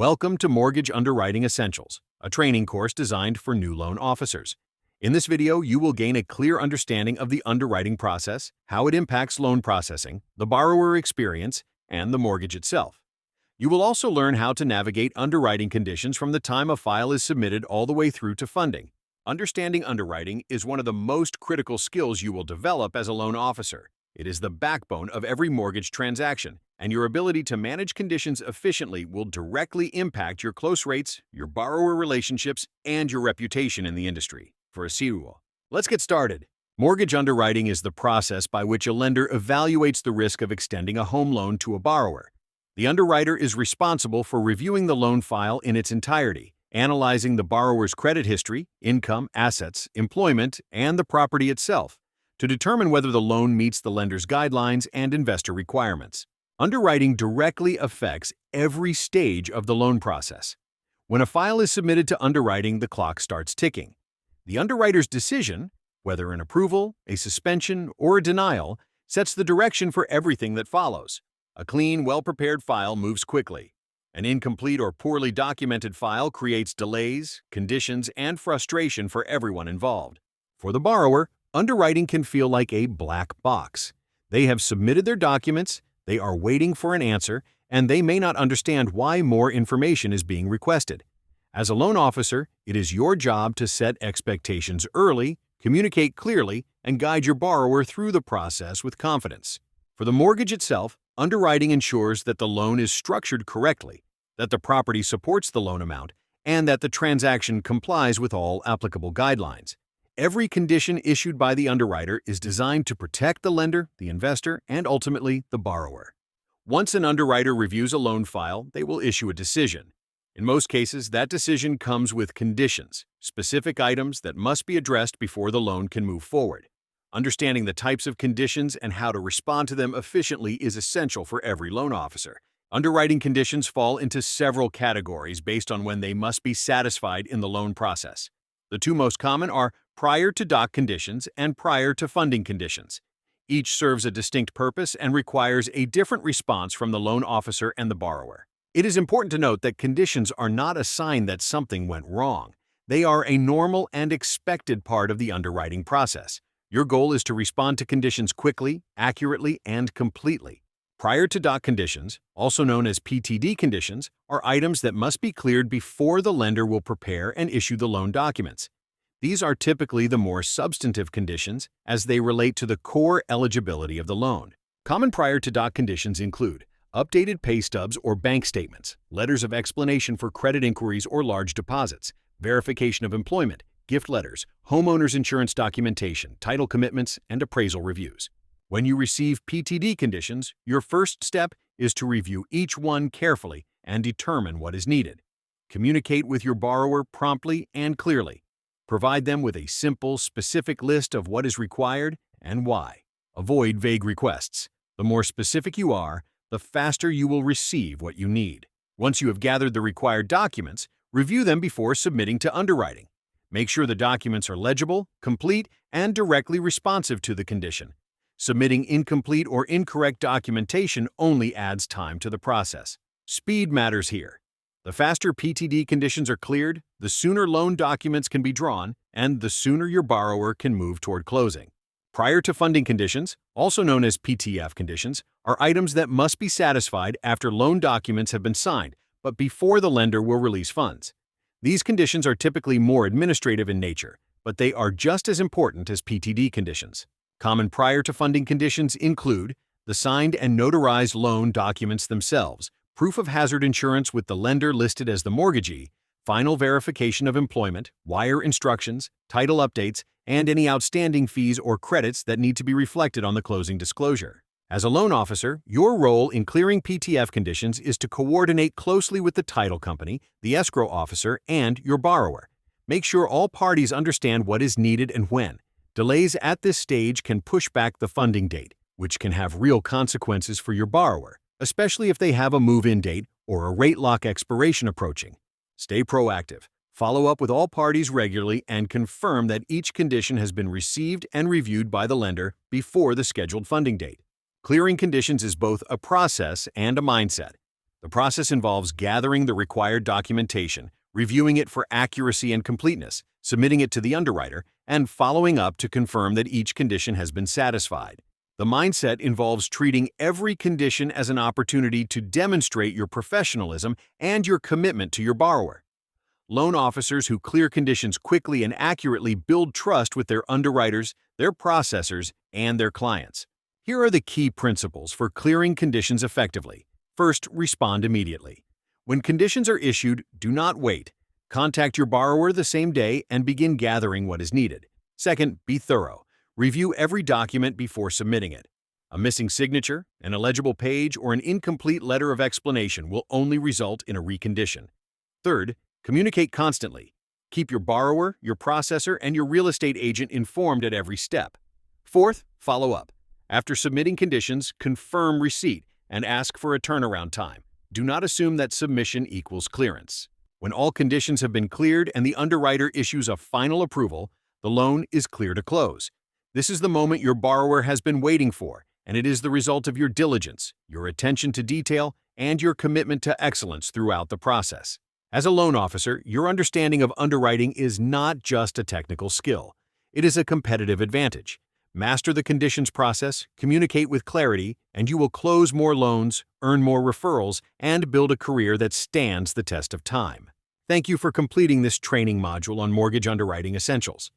Welcome to Mortgage Underwriting Essentials, a training course designed for new loan officers. In this video, you will gain a clear understanding of the underwriting process, how it impacts loan processing, the borrower experience, and the mortgage itself. You will also learn how to navigate underwriting conditions from the time a file is submitted all the way through to funding. Understanding underwriting is one of the most critical skills you will develop as a loan officer. It is the backbone of every mortgage transaction, and your ability to manage conditions efficiently will directly impact your close rates, your borrower relationships, and your reputation in the industry. For a sequel, let's get started. Mortgage underwriting is the process by which a lender evaluates the risk of extending a home loan to a borrower. The underwriter is responsible for reviewing the loan file in its entirety, analyzing the borrower's credit history, income, assets, employment, and the property itself, to determine whether the loan meets the lender's guidelines and investor requirements. Underwriting directly affects every stage of the loan process. When a file is submitted to underwriting, the clock starts ticking. The underwriter's decision, whether an approval, a suspension, or a denial, sets the direction for everything that follows. A clean, well-prepared file moves quickly. An incomplete or poorly documented file creates delays, conditions, and frustration for everyone involved. For the borrower, underwriting can feel like a black box. They have submitted their documents, they are waiting for an answer, and they may not understand why more information is being requested. As a loan officer, it is your job to set expectations early, communicate clearly, and guide your borrower through the process with confidence. For the mortgage itself, underwriting ensures that the loan is structured correctly, that the property supports the loan amount, and that the transaction complies with all applicable guidelines. Every condition issued by the underwriter is designed to protect the lender, the investor, and ultimately the borrower. Once an underwriter reviews a loan file, they will issue a decision. In most cases, that decision comes with conditions, specific items that must be addressed before the loan can move forward. Understanding the types of conditions and how to respond to them efficiently is essential for every loan officer. Underwriting conditions fall into several categories based on when they must be satisfied in the loan process. The two most common are prior to doc conditions and prior to funding conditions. Each serves a distinct purpose and requires a different response from the loan officer and the borrower. It is important to note that conditions are not a sign that something went wrong. They are a normal and expected part of the underwriting process. Your goal is to respond to conditions quickly, accurately, and completely. Prior to doc conditions, also known as PTD conditions, are items that must be cleared before the lender will prepare and issue the loan documents. These are typically the more substantive conditions as they relate to the core eligibility of the loan. Common prior to doc conditions include updated pay stubs or bank statements, letters of explanation for credit inquiries or large deposits, verification of employment, gift letters, homeowners insurance documentation, title commitments, and appraisal reviews. When you receive PTD conditions, your first step is to review each one carefully and determine what is needed. Communicate with your borrower promptly and clearly. Provide them with a simple, specific list of what is required and why. Avoid vague requests. The more specific you are, the faster you will receive what you need. Once you have gathered the required documents, review them before submitting to underwriting. Make sure the documents are legible, complete, and directly responsive to the condition. Submitting incomplete or incorrect documentation only adds time to the process. Speed matters here. The faster PTD conditions are cleared, the sooner loan documents can be drawn, and the sooner your borrower can move toward closing. Prior to funding conditions, also known as PTF conditions, are items that must be satisfied after loan documents have been signed, but before the lender will release funds. These conditions are typically more administrative in nature, but they are just as important as PTD conditions. Common prior to funding conditions include the signed and notarized loan documents themselves, proof of hazard insurance with the lender listed as the mortgagee, final verification of employment, wire instructions, title updates, and any outstanding fees or credits that need to be reflected on the closing disclosure. As a loan officer, your role in clearing PTF conditions is to coordinate closely with the title company, the escrow officer, and your borrower. Make sure all parties understand what is needed and when. Delays at this stage can push back the funding date, which can have real consequences for your borrower, especially if they have a move-in date or a rate lock expiration approaching. Stay proactive. Follow up with all parties regularly and confirm that each condition has been received and reviewed by the lender before the scheduled funding date. Clearing conditions is both a process and a mindset. The process involves gathering the required documentation, reviewing it for accuracy and completeness, submitting it to the underwriter, and following up to confirm that each condition has been satisfied. The mindset involves treating every condition as an opportunity to demonstrate your professionalism and your commitment to your borrower. Loan officers who clear conditions quickly and accurately build trust with their underwriters, their processors, and their clients. Here are the key principles for clearing conditions effectively. First, respond immediately. When conditions are issued, do not wait. Contact your borrower the same day and begin gathering what is needed. Second, be thorough. Review every document before submitting it. A missing signature, an illegible page, or an incomplete letter of explanation will only result in a recondition. Third, communicate constantly. Keep your borrower, your processor, and your real estate agent informed at every step. Fourth, follow up. After submitting conditions, confirm receipt and ask for a turnaround time. Do not assume that submission equals clearance. When all conditions have been cleared and the underwriter issues a final approval, the loan is clear to close. This is the moment your borrower has been waiting for, and it is the result of your diligence, your attention to detail, and your commitment to excellence throughout the process. As a loan officer, your understanding of underwriting is not just a technical skill. It is a competitive advantage. Master the conditions process, communicate with clarity, and you will close more loans, earn more referrals, and build a career that stands the test of time. Thank you for completing this training module on Mortgage Underwriting Essentials.